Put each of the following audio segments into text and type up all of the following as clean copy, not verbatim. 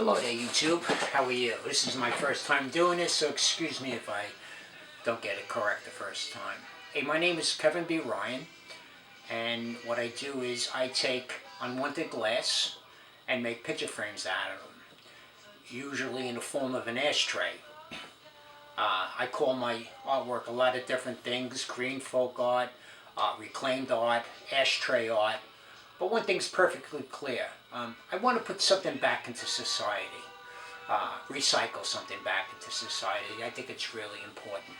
Hello there, YouTube. How are you? This is my first time doing this, so excuse me if I don't get it correct the first time. Hey, my name is Kevin B. Ryan, and what I do is I take unwanted glass and make picture frames out of them, usually in the form of an ashtray. I call my artwork a lot of different things: green folk art, reclaimed art, ashtray art. But one thing's perfectly clear. I want to put something back into society, recycle something back into society. I think it's really important.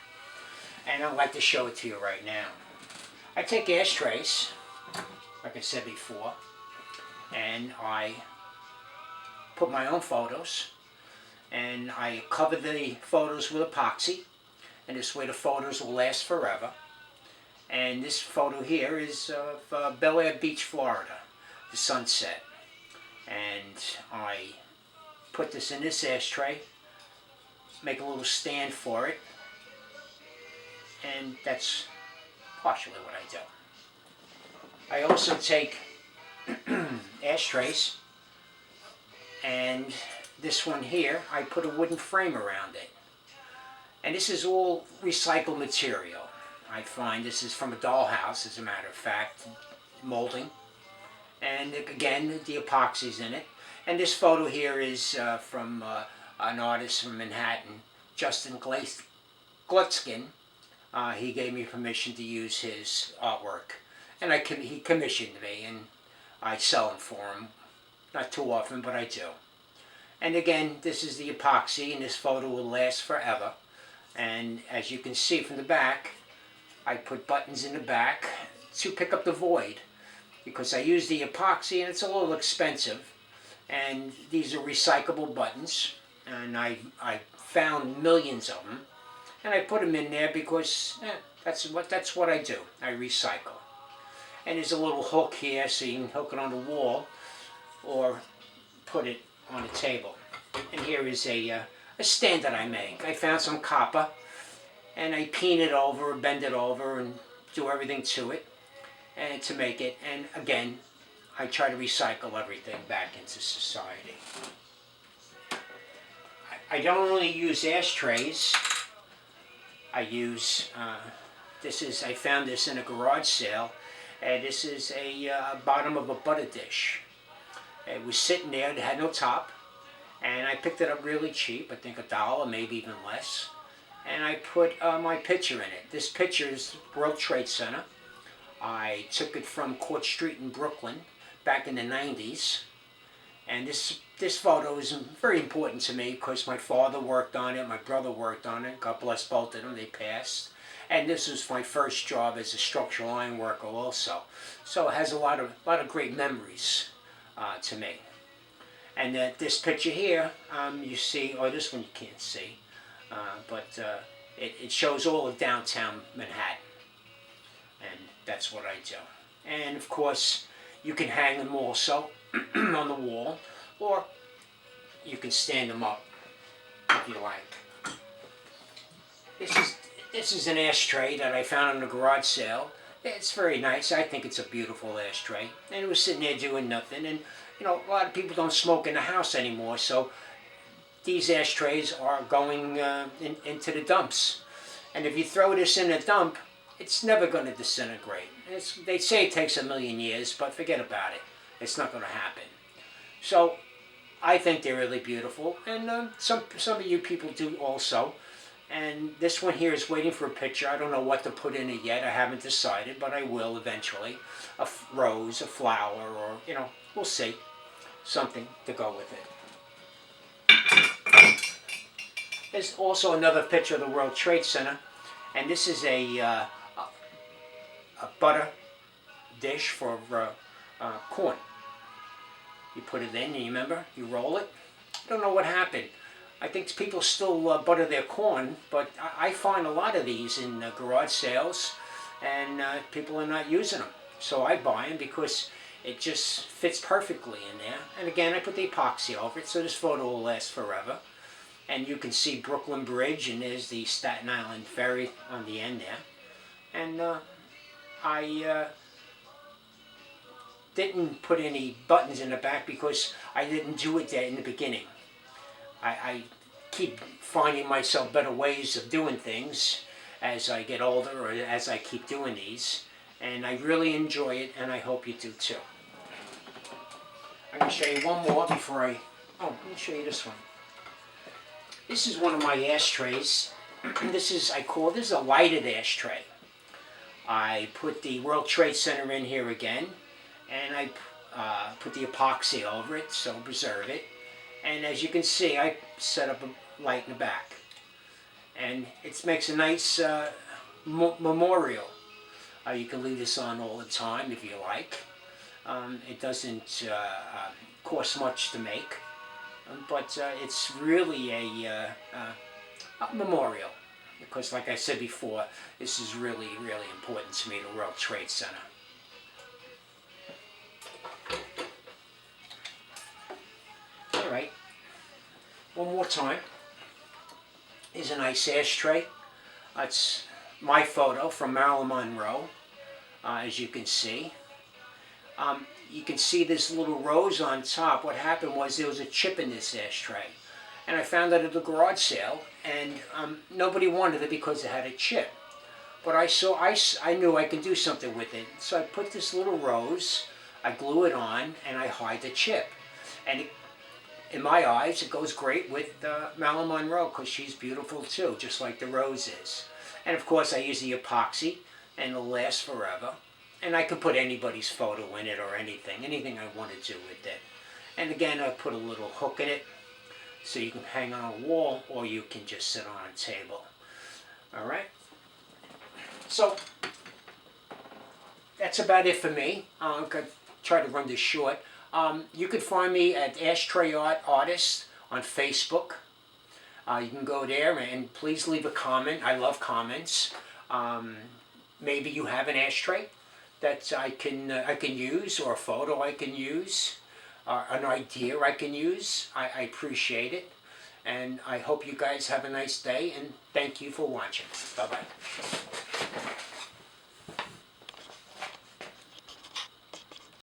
And I'd like to show it to you right now. I take ashtrays, like I said before, and I put my own photos, and I cover the photos with epoxy, and this way the photos will last forever. And this photo here is of Bel Air Beach, Florida, the sunset. And I put this in this ashtray, make a little stand for it, and that's partially what I do. I also take ashtrays, and this one here, I put a wooden frame around it. And this is all recycled material. I find this is from a dollhouse, as a matter of fact, molding. And again, the epoxy's in it. And this photo here is from an artist from Manhattan, Justin Glutskin. He gave me permission to use his artwork. And he commissioned me, and I sell them for him. Not too often, but I do. And again, this is the epoxy, and this photo will last forever. And as you can see from the back, I put buttons in the back to pick up the void, because I use the epoxy and it's a little expensive. And these are recyclable buttons, and I found millions of them, and I put them in there because that's what I do. I recycle. And there's a little hook here, so you can hook it on the wall or put it on a table. And here is a stand that I make. I found some copper, and I peen it over, bend it over, and do everything to it, and to make it. And again, I try to recycle everything back into society. I don't only use ashtrays. I use I found this in a garage sale, and this is a bottom of a butter dish. It was sitting there, it had no top, and I picked it up really cheap, I think $1, maybe even less. And I put my picture in it. This picture is World Trade Center. I took it from Court Street in Brooklyn back in the 90s. And this photo is very important to me because my father worked on it, my brother worked on it. God bless both of them, they passed. And this was my first job as a structural iron worker also. So it has a lot of great memories to me. And this picture here, you see, or this one you can't see, but it shows all of downtown Manhattan. And that's what I do. And of course, you can hang them also on the wall, or you can stand them up if you like. This is an ashtray that I found in a garage sale. It's very nice. I think it's a beautiful ashtray. And it was sitting there doing nothing. And you know, a lot of people don't smoke in the house anymore, so these ashtrays are going into the dumps. And if you throw this in a dump, it's never going to disintegrate. They say it takes 1,000,000 years, but forget about it. It's not going to happen. So I think they're really beautiful, and some of you people do also. And this one here is waiting for a picture. I don't know what to put in it yet. I haven't decided, but I will eventually. A rose, a flower, or, you know, we'll see. Something to go with it. There's also another picture of the World Trade Center, and this is a butter dish for corn. You put it in, and you remember, you roll it. I don't know what happened. I think people still butter their corn, but I find a lot of these in garage sales, and people are not using them. So I buy them because it just fits perfectly in there. And again, I put the epoxy over it, so this photo will last forever. And you can see Brooklyn Bridge, and there's the Staten Island Ferry on the end there. And I didn't put any buttons in the back because I didn't do it there in the beginning. I keep finding myself better ways of doing things as I get older or as I keep doing these. And I really enjoy it, and I hope you do too. I'm going to show you one more before I... Oh, let me show you this one. This is one of my ashtrays. This is a lighted ashtray. I put the World Trade Center in here again, and I put the epoxy over it, so preserve it. And as you can see, I set up a light in the back. And it makes a nice memorial. You can leave this on all the time if you like. It doesn't cost much to make, but it's really a memorial. Because like I said before, this is really, really important to me, the World Trade Center. All right, one more time. Here's a nice ashtray. It's my photo from Marilyn Monroe, as you can see. You can see this little rose on top. What happened was there was a chip in this ashtray. And I found it at the garage sale, and nobody wanted it because it had a chip. But I knew I could do something with it. So I put this little rose, I glue it on, and I hide the chip. And in my eyes, it goes great with Marilyn Monroe because she's beautiful too, just like the rose is. And of course, I use the epoxy, and it'll last forever. And I can put anybody's photo in it or anything I want to do with it. And again, I put a little hook in it, so you can hang on a wall, or you can just sit on a table. All right? So, that's about it for me. I'm going to try to run this short. You can find me at Ashtray Artist on Facebook. You can go there and please leave a comment. I love comments. Maybe you have an ashtray that I can use, or a photo I can use. An idea I can use. I appreciate it, and I hope you guys have a nice day, and thank you for watching. Bye-bye.